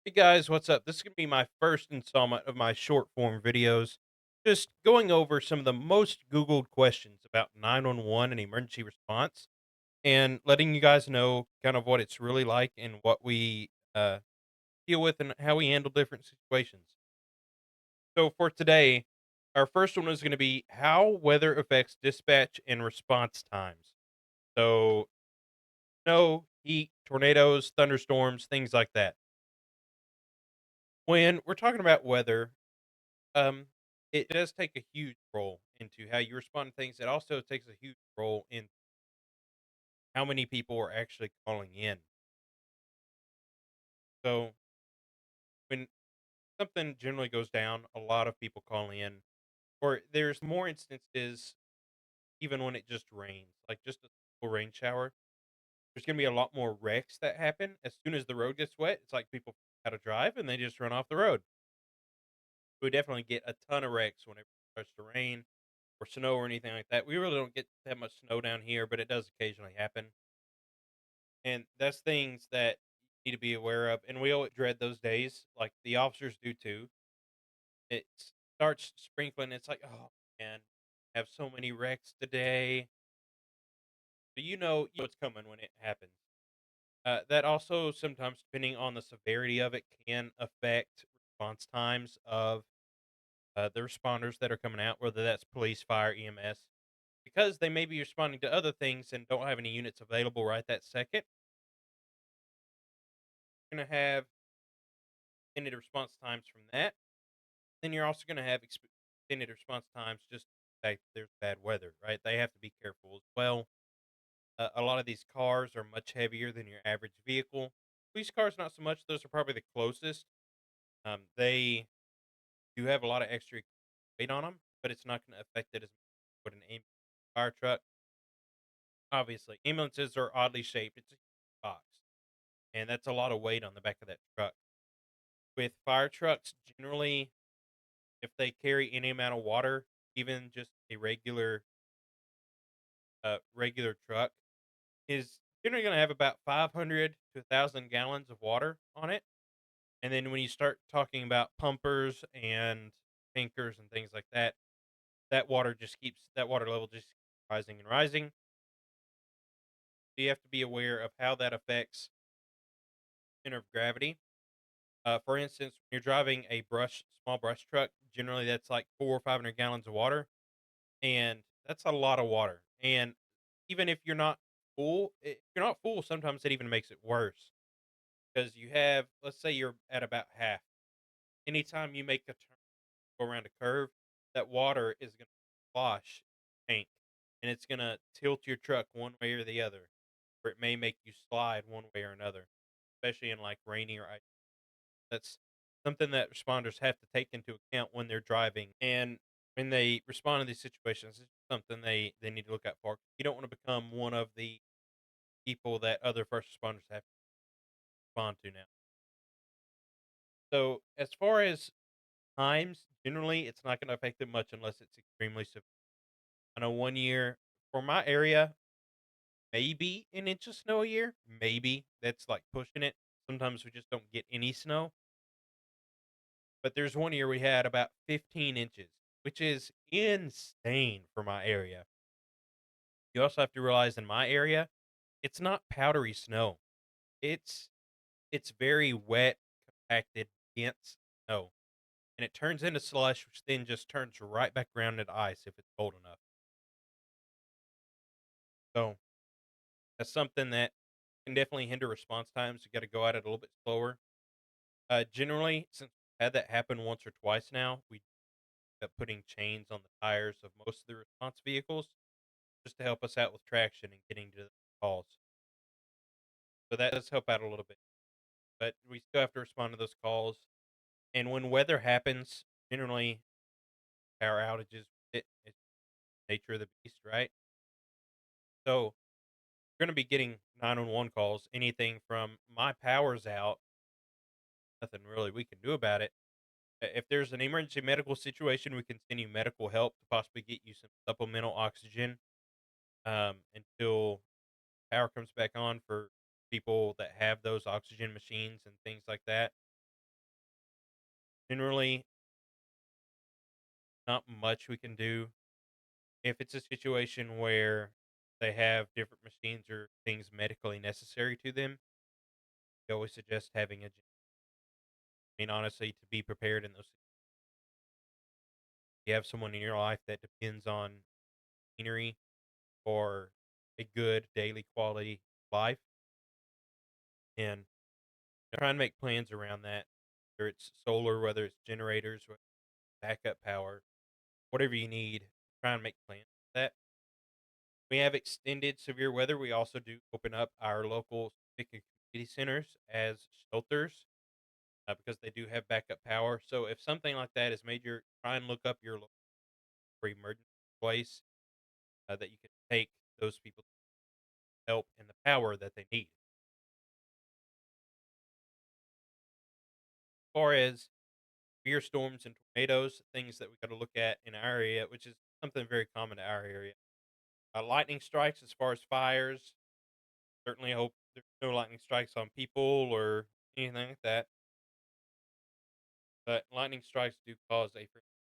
Hey guys, what's up? This is going to be my first installment of my short form videos, just going over some of the most Googled questions about 911 and emergency response and letting you guys know kind of what it's really like and what we deal with and how we handle different situations. So, for today, our first one is going to be how weather affects dispatch and response times. So, snow, heat, tornadoes, thunderstorms, things like that. When we're talking about weather, Um, it does take a huge role into how you respond to things. It also takes a huge role in how many people are actually calling in. So when something generally goes down, a lot of people call in, or there's more instances even when it just rains, like just a simple rain shower. There's going to be a lot more wrecks that happen as soon as the road gets wet. It's like people how to drive and they just run off the road. We definitely get a ton of wrecks whenever it starts to rain or snow or anything like that. We really don't get that much snow down here, but it does occasionally happen. And that's things that you need to be aware of. And we all dread those days, like the officers do too. It starts sprinkling. It's like, oh man, have so many wrecks today. But you know it's coming when it happens. That also sometimes, depending on the severity of it, can affect response times of the responders that are coming out, whether that's police, fire, EMS, because they may be responding to other things and don't have any units available right that second. You're gonna have extended response times from that. Then you're also gonna have extended response times just like there's bad weather, right? They have to be careful as well. A lot of these cars are much heavier than your average vehicle. Police cars, not so much. Those are probably the closest. They do have a lot of extra weight on them, but it's not going to affect it as much as what an fire truck. Obviously, ambulances are oddly shaped. It's a huge box, and that's a lot of weight on the back of that truck. With fire trucks, generally, if they carry any amount of water, even just a regular truck is generally going to have about 500 to 1,000 gallons of water on it. And then when you start talking about pumpers and tankers and things like that, that water level just keeps rising and rising. So you have to be aware of how that affects center of gravity. For instance, when you're driving a small brush truck, generally that's like 400 or 500 gallons of water, and that's a lot of water. And even if you're not full, sometimes it even makes it worse because you have, let's say you're at about half. Anytime you make a turn, go around a curve, that water is going to slosh tank, and it's going to tilt your truck one way or the other, or it may make you slide one way or another, especially in like rainy or ice. That's something that responders have to take into account when they're driving and when they respond to these situations. It's something they need to look out for. You don't want to become one of the people that other first responders have to respond to now. So as far as times, generally, it's not going to affect it much unless it's extremely severe. I know one year for my area, maybe an inch of snow a year, maybe that's like pushing it. Sometimes we just don't get any snow. But there's one year we had about 15 inches, which is insane for my area. You also have to realize in my area, it's not powdery snow. It's it's very wet, compacted, dense snow. And it turns into slush, which then just turns right back around into ice if it's cold enough. So that's something that can definitely hinder response times. You got to go at it a little bit slower. Generally, since we've had that happen once or twice now, we end up putting chains on the tires of most of the response vehicles just to help us out with traction and getting to the calls. So that does help out a little bit. But we still have to respond to those calls. And when weather happens, generally power outages, it's nature of the beast, right? So you're going to be getting 911 calls, anything from my power's out, nothing really we can do about it. If there's an emergency medical situation, we can send you medical help to possibly get you some supplemental oxygen until power comes back on for people that have those oxygen machines and things like that. Generally, not much we can do. If it's a situation where they have different machines or things medically necessary to them, we always suggest having a. I mean, honestly, to be prepared in those, you have someone in your life that depends on scenery for a good daily quality life, and try and make plans around that. Whether it's solar, whether it's generators, whether it's backup power, whatever you need, try and make plans for that. We have extended severe weather. We also do open up our local civic and community centers as shelters because they do have backup power. So if something like that is major, try and look up your local emergency place that you can take those people help and the power that they need. As far as severe storms and tornadoes, things that we got to look at in our area, which is something very common to our area. Lightning strikes, as far as fires, certainly hope there's no lightning strikes on people or anything like that. But lightning strikes do cause a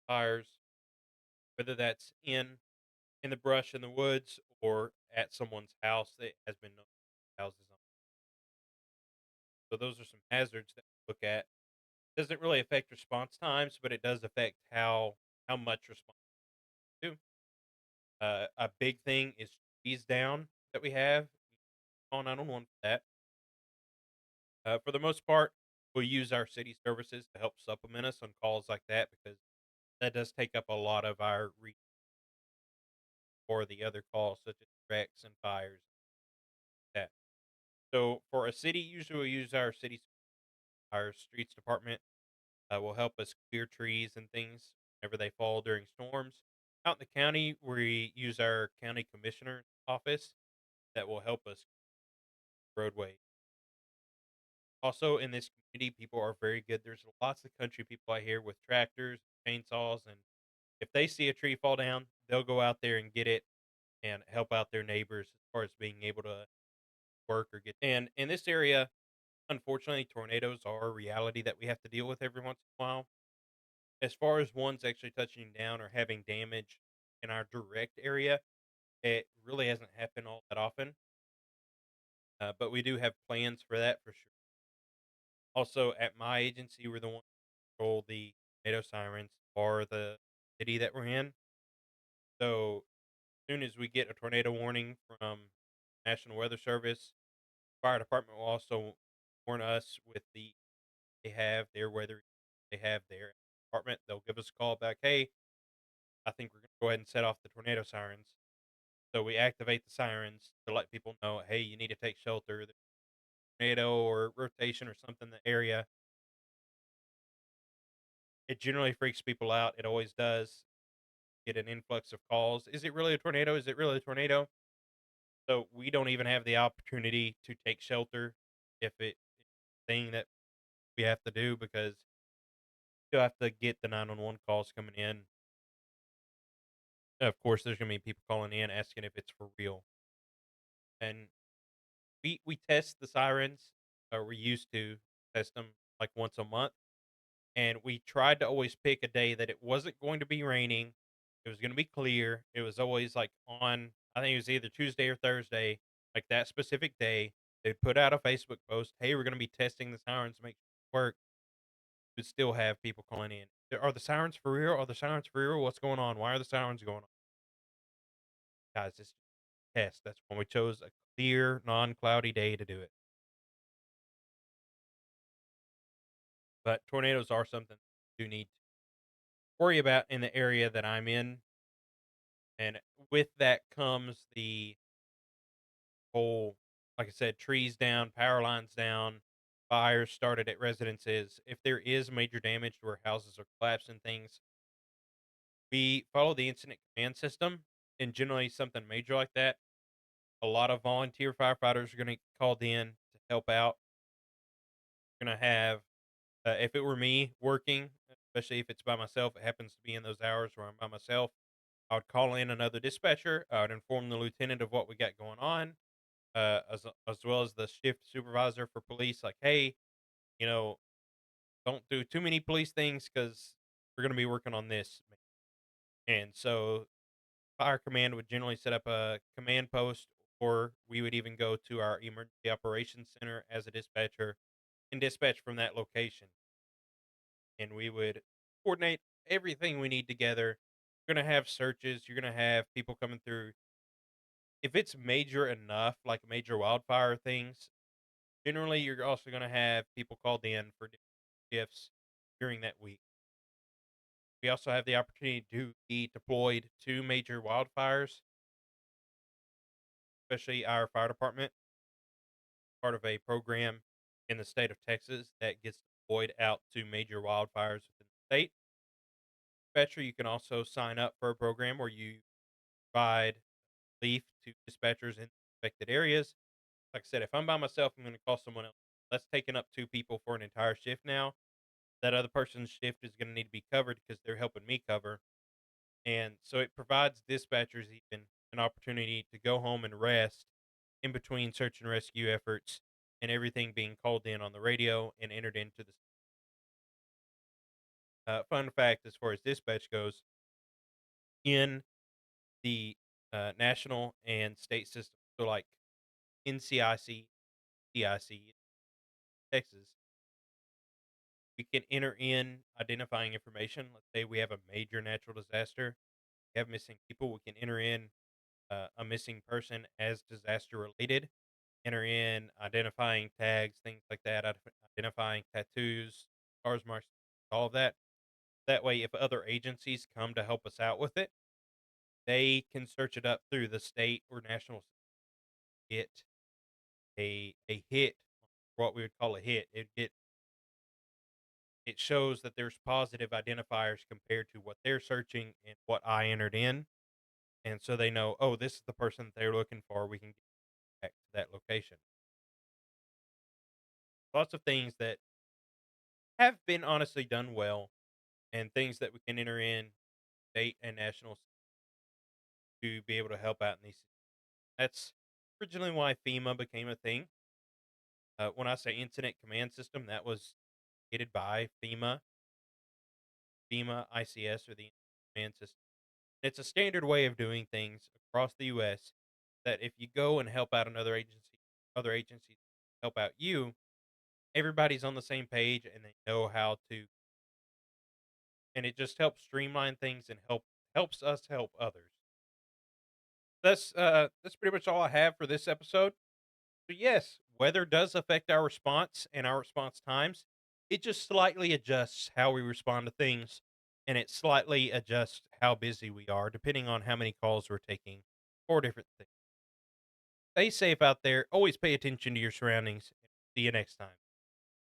fires, whether that's in the brush in the woods or at someone's house that has been known houses on. So those are some hazards that we look at. Doesn't really affect response times, but it does affect how much response to. A big thing is trees down that we have. On 911 for that. For the most part, we'll use our city services to help supplement us on calls like that because that does take up a lot of our reach for the other calls, such as wrecks and fires. That so for a city, usually we use our streets department will help us clear trees and things whenever they fall during storms. Out in the county, we use our county commissioner office that will help us roadway. Also, in this community, people are very good. There's lots of country people out here with tractors, chainsaws, and if they see a tree fall down, they'll go out there and get it and help out their neighbors as far as being able to work or get. And in this area, unfortunately, tornadoes are a reality that we have to deal with every once in a while. As far as ones actually touching down or having damage in our direct area, it really hasn't happened all that often. But we do have plans for that for sure. Also, at my agency, we're the one who control the tornado sirens for the city that we're in. So as soon as we get a tornado warning from National Weather Service, fire department will also warn us with they have their weather they have their department. They'll give us a call back. Hey, I think we're gonna go ahead and set off the tornado sirens. So we activate the sirens to let people know, hey, you need to take shelter. There's a tornado or rotation or something in the area. It generally freaks people out. It always does. Get an influx of calls. Is it really a tornado? Is it really a tornado? So we don't even have the opportunity to take shelter if it's a thing that we have to do because you have to get the 911 calls coming in. Of course, there's going to be people calling in asking if it's for real. And we test the sirens, or we used to test them like once a month. And we tried to always pick a day that it wasn't going to be raining. It was going to be clear. It was always like on, I think it was either Tuesday or Thursday, like that specific day. They'd put out a Facebook post, hey, we're going to be testing the sirens to make sure it work. We'd still have people calling in. Are the sirens for real? Are the sirens for real? What's going on? Why are the sirens going on? Guys, it's a test. That's when we chose a clear, non cloudy day to do it. But tornadoes are something you do need to worry about in the area that I'm in. And with that comes the whole, like I said, trees down, power lines down, fires started at residences. If there is major damage to where houses are collapsing, things, we follow the incident command system. And generally, something major like that, a lot of volunteer firefighters are going to get called in to help out. We're going to have, if it were me working, especially if it's by myself, it happens to be in those hours where I'm by myself. I would call in another dispatcher. I would inform the lieutenant of what we got going on, as well as the shift supervisor for police. Like, hey, you know, don't do too many police things because we're going to be working on this. And so fire command would generally set up a command post, or we would even go to our emergency operations center as a dispatcher and dispatch from that location. And we would coordinate everything we need together. You're going to have searches, you're going to have people coming through. If it's major enough, like major wildfire things, generally you're also going to have people called in for different shifts during that week. We also have the opportunity to be deployed to major wildfires, especially our fire department, part of a program in the state of Texas that gets deployed out to major wildfires within the state. Dispatcher, you can also sign up for a program where you provide relief to dispatchers in affected areas. Like I said, if I'm by myself, I'm going to call someone else. That's taking up two people for an entire shift now. That other person's shift is going to need to be covered because they're helping me cover. And so it provides dispatchers even an opportunity to go home and rest in between search and rescue efforts and everything being called in on the radio and entered into the fun fact as far as dispatch goes in the national and state system. So, like NCIC, TIC, Texas, we can enter in identifying information. Let's say we have a major natural disaster, we have missing people, we can enter in a missing person as disaster related, enter in identifying tags, things like that, identifying tattoos, scars marks, all of that. That way, if other agencies come to help us out with it, they can search it up through the state or national get a hit, what we would call a hit. It shows that there's positive identifiers compared to what they're searching and what I entered in, and so they know, oh, this is the person that they're looking for. We can get back to that location. Lots of things that have been honestly done well, and things that we can enter in state and national to be able to help out in these. That's originally why FEMA became a thing. When I say incident command system, that was created by FEMA ICS, or the Incident Command System. It's a standard way of doing things across the U.S. that if you go and help out another agency, other agencies help out you, everybody's on the same page and they know how to, and it just helps streamline things and helps us help others. That's pretty much all I have for this episode. So yes, weather does affect our response and our response times. It just slightly adjusts how we respond to things, and it slightly adjusts how busy we are depending on how many calls we're taking or different things. Stay safe out there. Always pay attention to your surroundings. See you next time.